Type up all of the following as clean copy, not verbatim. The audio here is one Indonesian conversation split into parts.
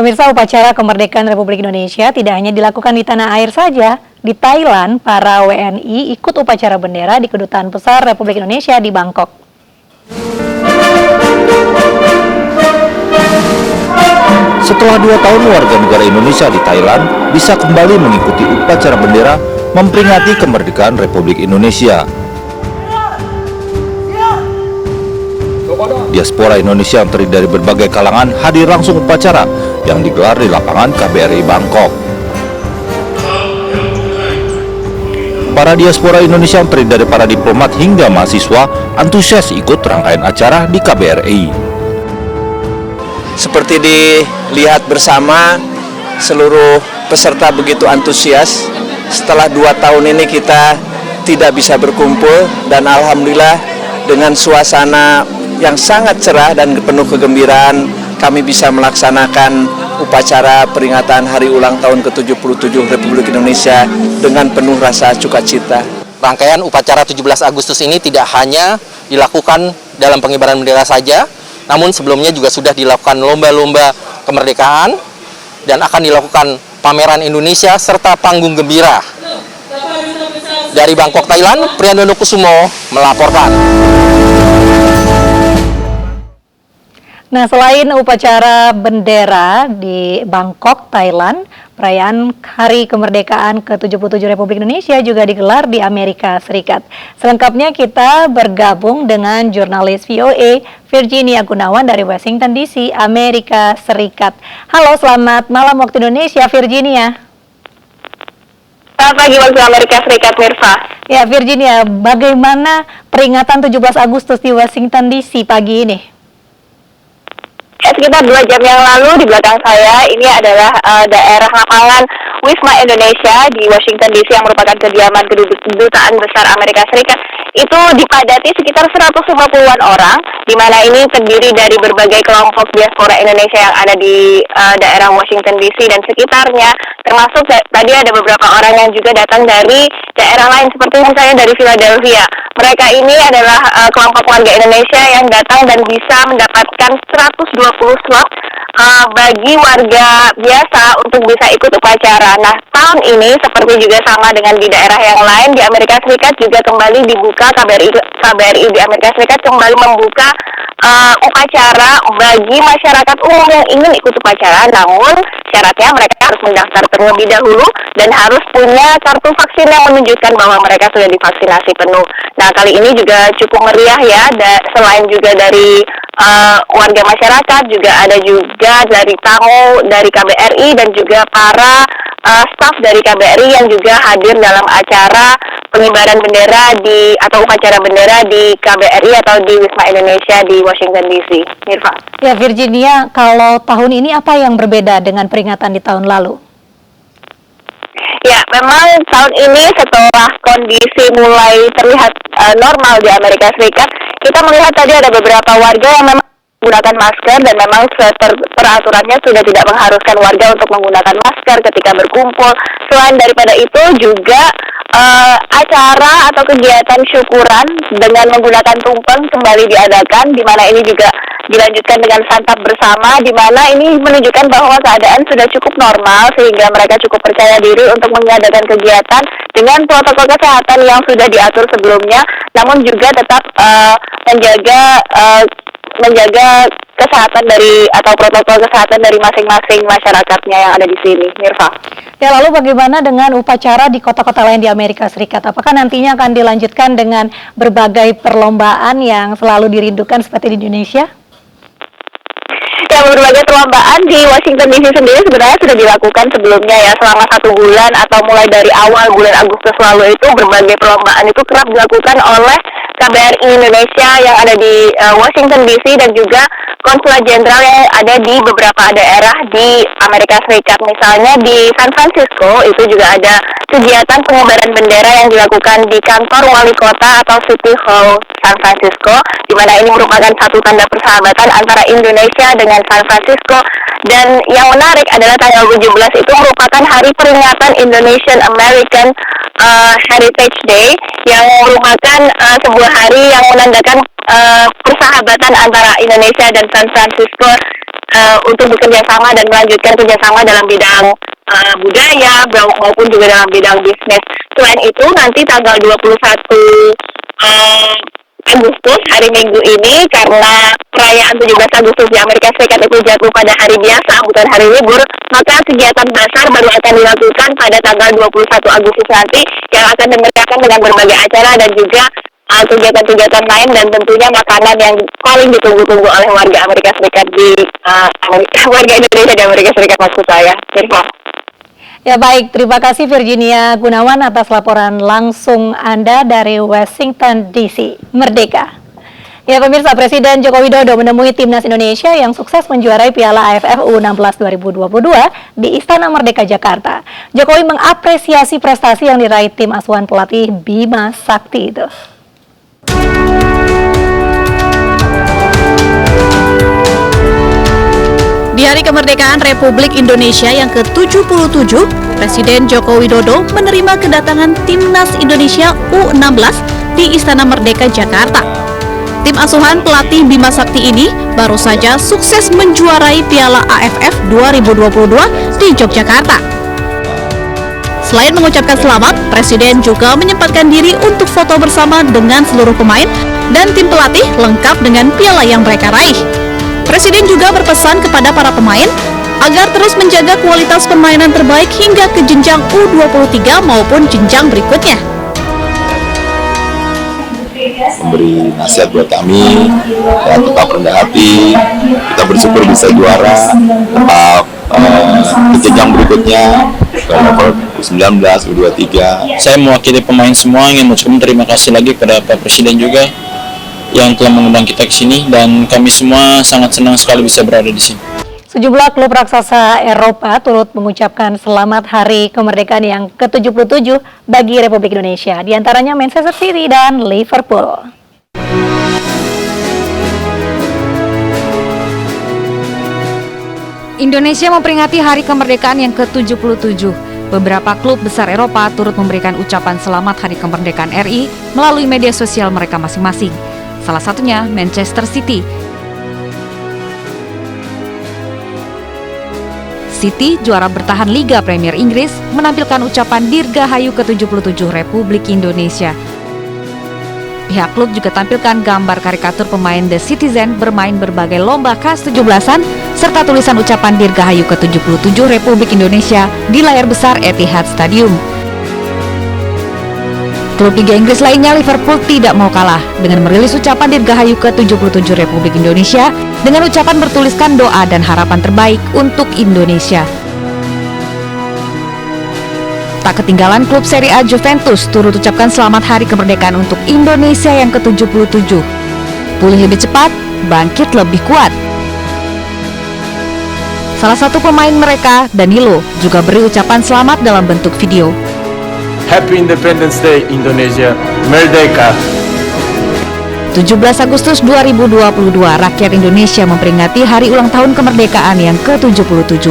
Pemirsa, upacara kemerdekaan Republik Indonesia tidak hanya dilakukan di tanah air saja. Di Thailand, para WNI ikut upacara bendera di Kedutaan Besar Republik Indonesia di Bangkok. Setelah 2 tahun warga negara Indonesia di Thailand bisa kembali mengikuti upacara bendera memperingati kemerdekaan Republik Indonesia. Diaspora Indonesia yang terdiri dari berbagai kalangan hadir langsung upacara yang digelar di lapangan KBRI Bangkok. Para diaspora Indonesia yang terdiri dari para diplomat hingga mahasiswa antusias ikut rangkaian acara di KBRI. Seperti dilihat bersama, seluruh peserta begitu antusias. Setelah 2 tahun ini kita tidak bisa berkumpul dan alhamdulillah dengan suasana yang sangat cerah dan penuh kegembiraan kami bisa melaksanakan upacara peringatan hari ulang tahun ke-77 Republik Indonesia dengan penuh rasa sukacita. Rangkaian upacara 17 Agustus ini tidak hanya dilakukan dalam pengibaran bendera saja, namun sebelumnya juga sudah dilakukan lomba-lomba kemerdekaan dan akan dilakukan pameran Indonesia serta panggung gembira. Dari Bangkok, Thailand, Priyandono Kusumo melaporkan. Nah, selain upacara bendera di Bangkok, Thailand, perayaan Hari Kemerdekaan ke-77 Republik Indonesia juga digelar di Amerika Serikat. Selengkapnya kita bergabung dengan jurnalis VOA Virginia Gunawan dari Washington DC, Amerika Serikat. Halo, selamat malam waktu Indonesia, Virginia. Selamat pagi waktu Amerika Serikat, Mirfa. Ya, Virginia, bagaimana peringatan 17 Agustus di Washington DC pagi ini? Sekitar 2 jam yang lalu di belakang saya ini adalah daerah lapangan Wisma Indonesia di Washington DC yang merupakan kediaman Kedutaan Besar Amerika Serikat. Itu dipadati sekitar 150-an orang, di mana ini terdiri dari berbagai kelompok diaspora Indonesia yang ada di daerah Washington DC dan sekitarnya, termasuk tadi ada beberapa orang yang juga datang dari daerah lain seperti misalnya dari Philadelphia. Mereka ini adalah kelompok warga Indonesia yang datang dan bisa mendapatkan 120 slot bagi warga biasa untuk bisa ikut upacara. Nah, tahun ini seperti juga sama dengan di daerah yang lain di Amerika Serikat juga kembali dibuka KBRI di Amerika Serikat kembali membuka upacara bagi masyarakat umum yang ingin ikut upacara. Namun syaratnya mereka harus mendaftar terlebih dahulu dan harus punya kartu vaksin yang menunjukkan bahwa mereka sudah divaksinasi penuh. Nah, kali ini juga cukup meriah ya, selain juga dari warga masyarakat, juga ada juga dari tamu dari KBRI dan juga para staf dari KBRI yang juga hadir dalam acara pengibaran bendera atau upacara bendera di KBRI atau di Wisma Indonesia di Washington DC. Mirfa. Ya, Virginia, kalau tahun ini apa yang berbeda dengan peringatan di tahun lalu? Ya, memang tahun ini setelah kondisi mulai terlihat normal di Amerika Serikat, kita melihat tadi ada beberapa warga yang memang menggunakan masker dan memang peraturannya sudah tidak mengharuskan warga untuk menggunakan masker ketika berkumpul. Selain daripada itu juga acara atau kegiatan syukuran dengan menggunakan tumpeng kembali diadakan, di mana ini juga dilanjutkan dengan santap bersama, di mana ini menunjukkan bahwa keadaan sudah cukup normal sehingga mereka cukup percaya diri untuk mengadakan kegiatan dengan protokol kesehatan yang sudah diatur sebelumnya, namun juga tetap menjaga kesehatan atau protokol kesehatan dari masing-masing masyarakatnya yang ada di sini, Mirfa. Ya, lalu bagaimana dengan upacara di kota-kota lain di Amerika Serikat? Apakah nantinya akan dilanjutkan dengan berbagai perlombaan yang selalu dirindukan seperti di Indonesia? Ya, berbagai perlombaan di Washington DC sendiri sebenarnya sudah dilakukan sebelumnya ya, selama 1 bulan atau mulai dari awal bulan Agustus lalu itu berbagai perlombaan itu kerap dilakukan oleh KBRI Indonesia yang ada di Washington DC dan juga konsulat jenderal yang ada di beberapa daerah di Amerika Serikat. Misalnya di San Francisco itu juga ada kegiatan pengibaran bendera yang dilakukan di kantor wali kota atau City Hall San Francisco, di mana ini merupakan satu tanda persahabatan antara Indonesia dengan San Francisco. Dan yang menarik adalah tanggal 17 itu merupakan hari peringatan Indonesian American Heritage Day, yang merupakan sebuah hari yang menandakan persahabatan antara Indonesia dan San Francisco untuk bekerja sama dan melanjutkan kerjasama dalam bidang budaya maupun juga dalam bidang bisnis. Selain itu, nanti tanggal 21 Agustus, hari Minggu ini, karena perayaan 17 Agustus di Amerika Serikat itu jatuh pada hari biasa, bukan hari libur, maka kegiatan besar baru akan dilakukan pada tanggal 21 Agustus nanti, yang akan dimeriahkan dengan berbagai acara dan juga kegiatan-kegiatan lain, dan tentunya makanan yang paling ditunggu-tunggu oleh warga Amerika Serikat warga Indonesia di Amerika Serikat, maksud saya. Ya baik, terima kasih Virginia Gunawan atas laporan langsung Anda dari Washington DC. Merdeka. Ya pemirsa, Presiden Joko Widodo menemui Timnas Indonesia yang sukses menjuarai Piala AFF U16 2022 di Istana Merdeka Jakarta. Jokowi mengapresiasi prestasi yang diraih tim asuhan pelatih Bima Sakti itu. Di Hari Kemerdekaan Republik Indonesia yang ke-77, Presiden Joko Widodo menerima kedatangan Timnas Indonesia U16 di Istana Merdeka Jakarta. Tim asuhan pelatih Bima Sakti ini baru saja sukses menjuarai Piala AFF 2022 di Yogyakarta. Selain mengucapkan selamat, Presiden juga menyempatkan diri untuk foto bersama dengan seluruh pemain dan tim pelatih lengkap dengan piala yang mereka raih. Presiden juga berpesan kepada para pemain agar terus menjaga kualitas permainan terbaik hingga ke jenjang U23 maupun jenjang berikutnya. Memberi nasihat buat kami, ya, tetap rendah hati, kita bersyukur bisa juara, tetap ke jenjang berikutnya, ke level U19, U23. Saya mewakili pemain semua ingin mengucapkan terima kasih lagi kepada Pak Presiden juga yang telah mengundang kita ke sini, dan kami semua sangat senang sekali bisa berada di sini. Sejumlah klub raksasa Eropa turut mengucapkan selamat Hari Kemerdekaan yang ke-77 bagi Republik Indonesia, di antaranya Manchester City dan Liverpool. Indonesia memperingati Hari Kemerdekaan yang ke-77. Beberapa klub besar Eropa turut memberikan ucapan selamat Hari Kemerdekaan RI melalui media sosial mereka masing-masing. Salah satunya Manchester City. City, juara bertahan Liga Premier Inggris, menampilkan ucapan Dirgahayu ke-77 Republik Indonesia. Pihak klub juga tampilkan gambar karikatur pemain The Citizen bermain berbagai lomba khas 17-an, serta tulisan ucapan Dirgahayu ke-77 Republik Indonesia di layar besar Etihad Stadium. Klub Liga Inggris lainnya, Liverpool, tidak mau kalah dengan merilis ucapan Dirgahayu ke-77 Republik Indonesia dengan ucapan bertuliskan doa dan harapan terbaik untuk Indonesia. Tak ketinggalan klub Serie A Juventus turut ucapkan selamat Hari Kemerdekaan untuk Indonesia yang ke-77. Pulih lebih cepat, bangkit lebih kuat. Salah satu pemain mereka, Danilo, juga beri ucapan selamat dalam bentuk video. Happy Independence Day Indonesia, Merdeka. 17 Agustus 2022, rakyat Indonesia memperingati hari ulang tahun kemerdekaan yang ke-77.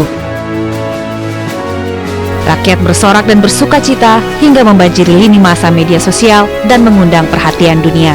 Rakyat bersorak dan bersuka cita hingga membanjiri lini masa media sosial dan mengundang perhatian dunia.